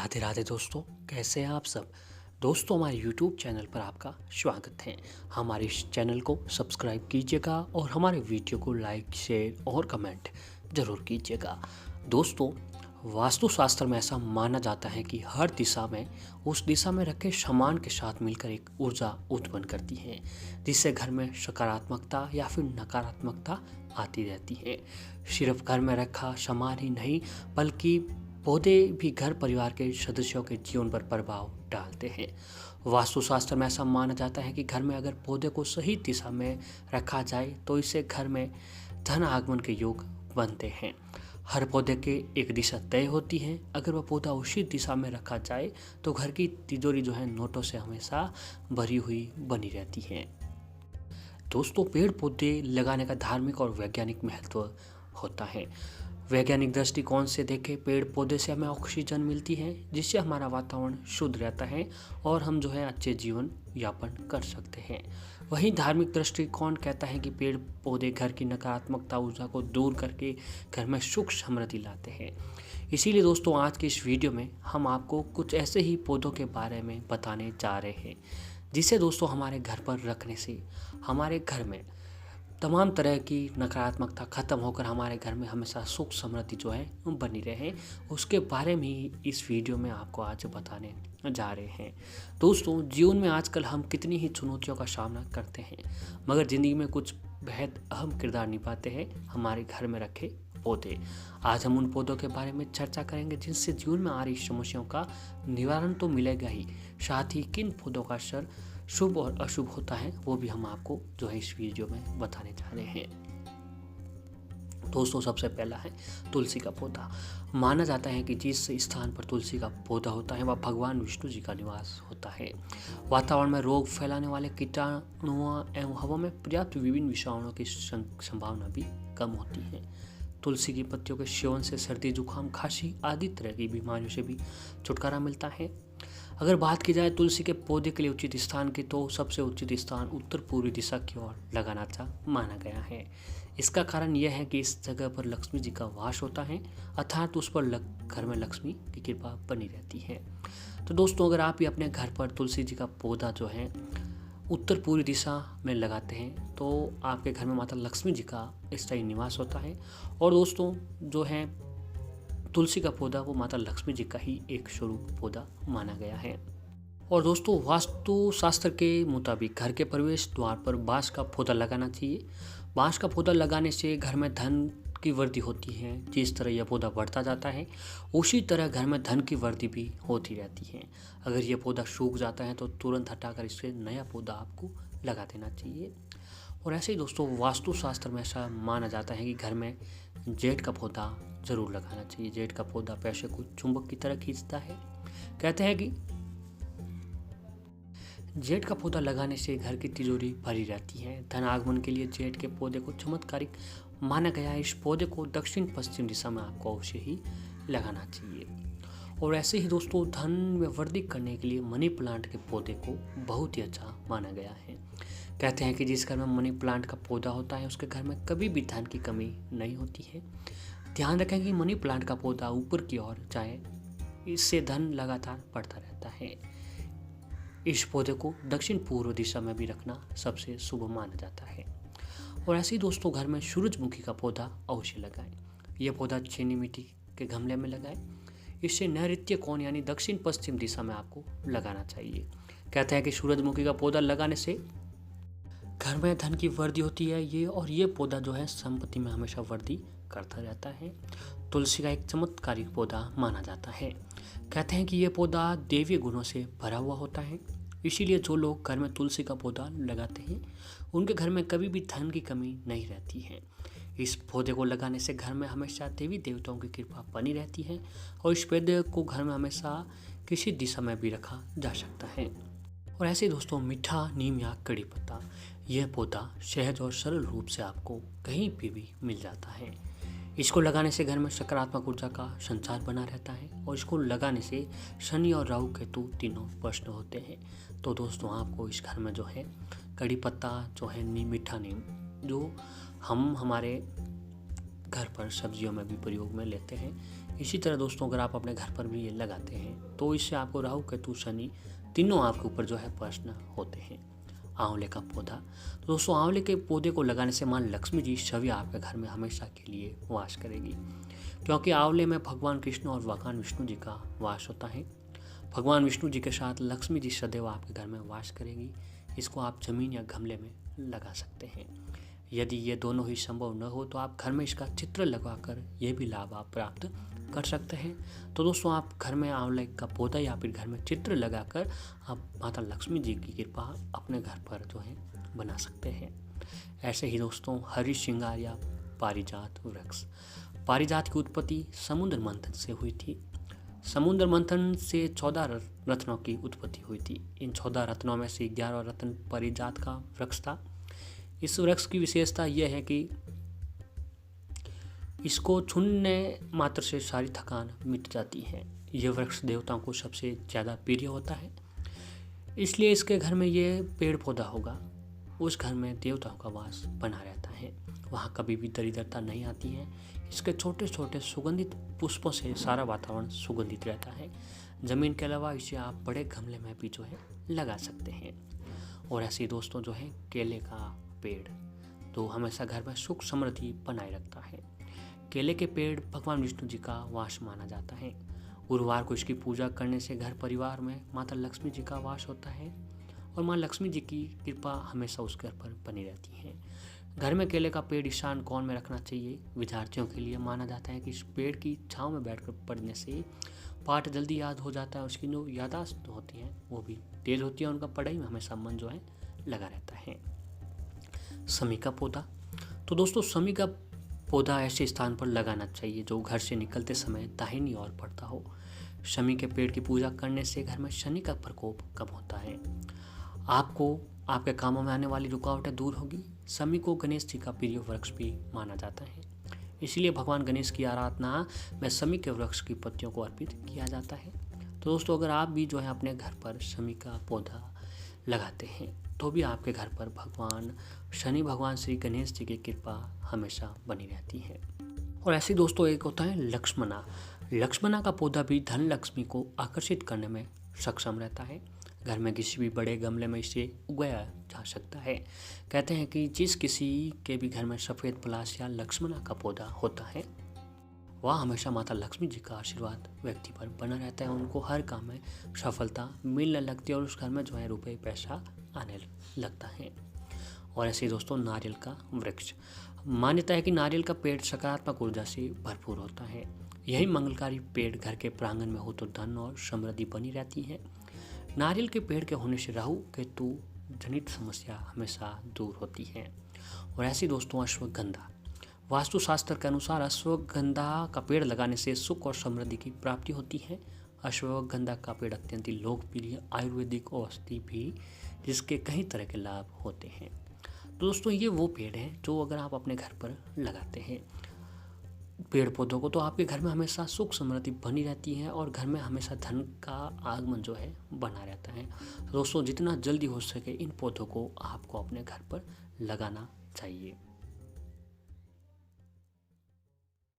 राधे राधे दोस्तों, कैसे हैं आप सब। दोस्तों, हमारे YouTube चैनल पर आपका स्वागत है। हमारे इस चैनल को सब्सक्राइब कीजिएगा और हमारे वीडियो को लाइक, शेयर और कमेंट ज़रूर कीजिएगा। दोस्तों, वास्तुशास्त्र में ऐसा माना जाता है कि हर दिशा में उस दिशा में रखे सामान के साथ मिलकर एक ऊर्जा उत्पन्न करती है, जिससे घर में सकारात्मकता या फिर नकारात्मकता आती रहती है। सिर्फ घर में रखा सामान ही नहीं, बल्कि पौधे भी घर परिवार के सदस्यों के जीवन पर प्रभाव डालते हैं। वास्तुशास्त्र में ऐसा माना जाता है कि घर में अगर पौधे को सही दिशा में रखा जाए तो इससे घर में धन आगमन के योग बनते हैं। हर पौधे के एक दिशा तय होती है। अगर वह पौधा उसी दिशा में रखा जाए तो घर की तिजोरी जो है नोटों से हमेशा भरी हुई बनी रहती है। दोस्तों, पेड़ पौधे लगाने का धार्मिक और वैज्ञानिक महत्व होता है। वैज्ञानिक दृष्टिकोण से देखें, पेड़ पौधे से हमें ऑक्सीजन मिलती है, जिससे हमारा वातावरण शुद्ध रहता है और हम जो है अच्छे जीवन यापन कर सकते हैं। वहीं धार्मिक दृष्टिकोण कहता है कि पेड़ पौधे घर की नकारात्मकता ऊर्जा को दूर करके घर में सुख समृद्धि लाते हैं। इसीलिए दोस्तों, आज की इस वीडियो में हम आपको कुछ ऐसे ही पौधों के बारे में बताने जा रहे हैं, जिसे दोस्तों हमारे घर पर रखने से हमारे घर में तमाम तरह की नकारात्मकता खत्म होकर हमारे घर में हमेशा सुख समृद्धि जो है बनी रहे। उसके बारे में ही इस वीडियो में आपको आज बताने जा रहे हैं। दोस्तों, जीवन में आजकल हम कितनी ही चुनौतियों का सामना करते हैं, मगर ज़िंदगी में कुछ बेहद अहम किरदार निभाते हैं हमारे घर में रखे पौधे। आज हम उन पौधों के बारे में चर्चा करेंगे जिनसे जीवन में आ रही समस्याओं का निवारण तो मिलेगा ही, साथ ही किन पौधों का असर शुभ और अशुभ होता है वो भी हम आपको जो है इस वीडियो में बताने जा रहे हैं। दोस्तों, सबसे पहला है तुलसी का पौधा। माना जाता है कि जिस स्थान पर तुलसी का पौधा होता है वह भगवान विष्णु जी का निवास होता है। वातावरण में रोग फैलाने वाले कीटाणुओं एवं हवा में पर्याप्त विभिन्न विषाणुओं की संभावना भी कम होती है। तुलसी की पत्तियों के सेवन से सर्दी, जुकाम, खांसी आदि तरह की बीमारियों से भी छुटकारा मिलता है। अगर बात की जाए तुलसी के पौधे के लिए उचित स्थान की, तो सबसे उचित स्थान उत्तर पूर्वी दिशा की ओर लगाना माना गया है। इसका कारण यह है कि इस जगह पर लक्ष्मी जी का वास होता है, अर्थात उस पर घर में लक्ष्मी की कृपा बनी रहती है। तो दोस्तों, अगर आप भी अपने घर पर तुलसी जी का पौधा जो है उत्तर पूर्वी दिशा में लगाते हैं तो आपके घर में माता लक्ष्मी जी का स्थायी निवास होता है। और दोस्तों, जो है तुलसी का पौधा वो माता लक्ष्मी जी का ही एक स्वरूप पौधा माना गया है। और दोस्तों, वास्तुशास्त्र के मुताबिक घर के प्रवेश द्वार पर बांस का पौधा लगाना चाहिए। बांस का पौधा लगाने से घर में धन की वृद्धि होती है। जिस तरह यह पौधा बढ़ता जाता है उसी तरह घर में धन की वृद्धि भी होती रहती है। अगर यह पौधा सूख जाता है तो तुरंत हटाकर इससे नया पौधा आपको लगा देना चाहिए। और ऐसे ही दोस्तों, वास्तुशास्त्र में ऐसा माना जाता है कि घर में जेड का पौधा जरूर लगाना चाहिए। जेड का पौधा पैसे को चुंबक की तरह खींचता है। कहते हैं कि जेड का पौधा लगाने से घर की तिजोरी भरी रहती है। धन आगमन के लिए जेड के पौधे को चमत्कारिक माना गया है। इस पौधे को दक्षिण पश्चिम दिशा में आपको अवश्य ही लगाना चाहिए। और ऐसे ही दोस्तों, धन में वृद्धि करने के लिए मनी प्लांट के पौधे को बहुत ही अच्छा माना गया है। कहते हैं कि जिस घर में मनी प्लांट का पौधा होता है उसके घर में कभी भी धन की कमी नहीं होती है। ध्यान रखें कि मनी प्लांट का पौधा ऊपर की ओर जाए, इससे धन लगातार बढ़ता रहता है। इस पौधे को दक्षिण पूर्व दिशा में भी रखना सबसे शुभ माना जाता है। और ऐसे ही दोस्तों, घर में सूरजमुखी का पौधा अवश्य लगाएं। यह पौधा छेनी मिट्टी के गमले में लगाएं। इससे नैऋत्य कोण यानी दक्षिण पश्चिम दिशा में आपको लगाना चाहिए। कहते हैं कि सूरजमुखी का पौधा लगाने से घर में धन की वृद्धि होती है। ये पौधा जो है संपत्ति में हमेशा वृद्धि करता रहता है। तुलसी का एक चमत्कारिक पौधा माना जाता है। कहते हैं कि यह पौधा देवी गुणों से भरा हुआ होता है। इसीलिए जो लोग घर में तुलसी का पौधा लगाते हैं उनके घर में कभी भी धन की कमी नहीं रहती है। इस पौधे को लगाने से घर में हमेशा देवी देवताओं की कृपा बनी रहती है। और इस पौधे को घर में हमेशा किसी दिशा में भी रखा जा सकता है। और ऐसे दोस्तों, मीठा नीम या कड़ी पत्ता, यह पौधा सहज और सरल रूप से आपको कहीं भी मिल जाता है। इसको लगाने से घर में सकारात्मक ऊर्जा का संचार बना रहता है। और इसको लगाने से शनि और राहु केतु तीनों प्रश्न होते हैं। तो दोस्तों, आपको इस घर में जो है कड़ी पत्ता जो है मीठा नीम, जो हम हमारे घर पर सब्जियों में भी प्रयोग में लेते हैं, इसी तरह दोस्तों अगर आप अपने घर पर भी ये लगाते हैं तो इससे आपको राहु केतु शनि तीनों आपके ऊपर जो है प्रश्न होते हैं। आंवले का पौधा, तो दोस्तों आंवले के पौधे को लगाने से मां लक्ष्मी जी छवि आपके घर में हमेशा के लिए वास करेगी, क्योंकि आंवले में भगवान कृष्ण और भगवान विष्णु जी का वास होता है। भगवान विष्णु जी के साथ लक्ष्मी जी सदैव आपके घर में वास करेगी। इसको आप जमीन या गमले में लगा सकते हैं। यदि ये दोनों ही संभव न हो तो आप घर में इसका चित्र लगवाकर ये भी लाभ आप प्राप्त कर सकते हैं। तो दोस्तों आप घर में आंवले का पौधा या फिर घर में चित्र लगाकर आप माता लक्ष्मी जी की कृपा अपने घर पर जो है बना सकते हैं। ऐसे ही दोस्तों हरी श्रृंगार या पारिजात वृक्ष, पारिजात की उत्पत्ति समुद्र मंथन से हुई थी। समुद्र मंथन से 14 रत्नों की उत्पत्ति हुई थी। इन 14 रत्नों में से 11वां रत्न पारिजात का वृक्ष था। इस वृक्ष की विशेषता यह है कि इसको छूने मात्र से सारी थकान मिट जाती है। यह वृक्ष देवताओं को सबसे ज़्यादा प्रिय होता है, इसलिए इसके घर में ये पेड़ पौधा होगा उस घर में देवताओं का वास बना रहता है। वहाँ कभी भी दरिद्रता नहीं आती है। इसके छोटे छोटे सुगंधित पुष्पों से सारा वातावरण सुगंधित रहता है। ज़मीन के अलावा इसे आप बड़े गमले में भी जो है लगा सकते हैं। और ऐसे ही दोस्तों जो है केले का पेड़ तो हमेशा घर में सुख समृद्धि बनाए रखता है। केले के पेड़ भगवान विष्णु जी का वास माना जाता है। गुरुवार को इसकी पूजा करने से घर परिवार में माता लक्ष्मी जी का वास होता है और माँ लक्ष्मी जी की कृपा हमेशा उस घर पर बनी रहती है। घर में केले का पेड़ ईशान कोण में रखना चाहिए। विद्यार्थियों के लिए माना जाता है कि इस पेड़ की छांव में बैठकर पढ़ने से पाठ जल्दी याद हो जाता है। उसकी जो याददाश्त होती है वो भी तेज होती है। उनका पढ़ाई में हमेशा मन जो है लगा रहता है। शमी का पौधा, तो दोस्तों शमी का पौधा ऐसे स्थान पर लगाना चाहिए जो घर से निकलते समय दाहिनी ओर पड़ता हो। शमी के पेड़ की पूजा करने से घर में शनि का प्रकोप कम होता है। आपको आपके कामों में आने वाली रुकावटें दूर होगी। शमी को गणेश जी का प्रिय वृक्ष भी माना जाता है, इसलिए भगवान गणेश की आराधना में शमी के वृक्ष की पत्तियों को अर्पित किया जाता है। तो दोस्तों अगर आप भी जो है अपने घर पर शमी का पौधा लगाते हैं तो भी आपके घर पर भगवान शनि भगवान श्री गणेश जी की कृपा हमेशा बनी रहती है। और ऐसे दोस्तों एक होता है लक्ष्मणा। लक्ष्मणा का पौधा भी धन लक्ष्मी को आकर्षित करने में सक्षम रहता है। घर में किसी भी बड़े गमले में इसे उगाया जा सकता है। कहते हैं कि जिस किसी के भी घर में सफ़ेद पलाश या लक्ष्मणा का पौधा होता है वह हमेशा माता लक्ष्मी जी का आशीर्वाद व्यक्ति पर बना रहता है। उनको हर काम में सफलता मिलने लगती है और उस घर में जो है रुपये पैसा आने लगता है। और ऐसे ही दोस्तों नारियल का वृक्ष, मान्यता है कि नारियल का पेड़ सकारात्मक ऊर्जा से भरपूर होता है। यही मंगलकारी पेड़ घर के प्रांगण में हो तो धन और समृद्धि बनी रहती है। नारियल के पेड़ के होने से राहु केतु जनित समस्या हमेशा दूर होती है। और ऐसे दोस्तों अश्वगंधा, वास्तुशास्त्र के अनुसार अश्वगंधा का पेड़ लगाने से सुख और समृद्धि की प्राप्ति होती है। अश्वगंधा का पेड़ अत्यंत लोकप्रिय आयुर्वेदिक औषधि भी जिसके कई तरह के लाभ होते हैं। तो दोस्तों ये वो पेड़ हैं जो अगर आप अपने घर पर लगाते हैं पेड़ पौधों को तो आपके घर में हमेशा सुख समृद्धि बनी रहती है और घर में हमेशा धन का आगमन जो है बना रहता है। तो दोस्तों जितना जल्दी हो सके इन पौधों को आपको अपने घर पर लगाना चाहिए।